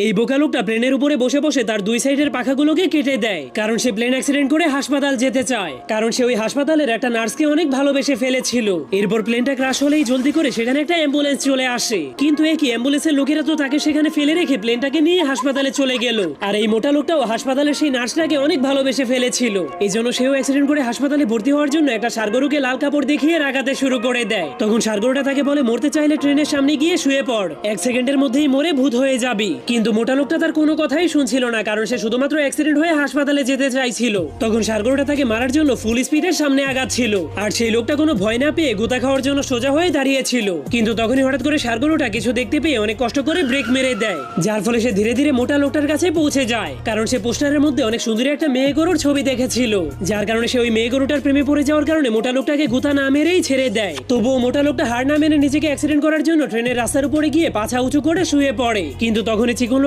এই বোকা লোকটা প্লেনের উপরে বসে বসে তার দুই সাইডের পাখাগুলোকে কেটে দেয়, কারণ সে প্লেন অ্যাক্সিডেন্ট করে হাসপাতাল যেতে চায়, কারণ সে ওই হাসপাতালের একটা নার্সকে অনেক ভালোবেসে ফেলেছিল। এরপর প্লেনটা ক্রাশ হলেই জলদি করে সেখানে একটা অ্যাম্বুলেন্স চলে আসে, কিন্তু একই অ্যাম্বুলেন্সের লোকেরা তো তাকে সেখানে ফেলে রেখে প্লেনটাকে নিয়ে হাসপাতালে চলে গেল। আর এই মোটা লোকটাও হাসপাতালের সেই নার্সটাকে অনেক ভালোবেসে ফেলেছিল, এই জন্য সেও অ্যাক্সিডেন্ট করে হাসপাতালে ভর্তি হওয়ার জন্য একটা ষাঁড়গরুকে লাল কাপড় দেখিয়ে রাগাতে শুরু করে দেয়। তখন ষাঁড়গরুটা তাকে বলে, মরতে চাইলে ট্রেনের সামনে গিয়ে শুয়ে পড়, 1 সেকেন্ডের মধ্যেই মরে ভূত হয়ে যাবি। কিন্তু মোটা লোকটা তার কোনো কথাই শুনছিল না, কারণ সে শুধুমাত্র অ্যাক্সিডেন্ট হয়ে হাসপাতালে যেতে চাইছিল। তখন ষাঁড়গরুটা তাকে মারার জন্য ফুল স্পিডের সামনে আগাচ্ছিল, আর সেই লোকটা কোনো ভয় না পেয়ে গোতা খাওয়ার জন্য সোজা হয়ে দাঁড়িয়েছিল। কিন্তু তখনই হঠাৎ করে ষাঁড়গরুটা কিছু দেখতে পেয়ে অনেক কষ্ট করে ব্রেক মেরে দেয়, যার ফলে সে ধীরে ধীরে মোটা লোকটার কাছে পৌঁছে যায়, কারণ সে পোস্টারের মধ্যে অনেক সুন্দরী একটা মেয়ে গরুর ছবি দেখেছিল, যার কারণে সে ওই মেয়ে গরুটার প্রেমে পড়ে যাওয়ার কারণে মোটা লোকটাকে গোতা না মেরেই ছেড়ে দেয়। তবুও মোটা লোকটা হার না মেনে নিজেকে অ্যাক্সিডেন্ট করার জন্য ট্রেনের রাস্তার উপরে গিয়ে পাছা উঁচু করে শুয়ে পড়ে। কিন্তু তখনই চিকন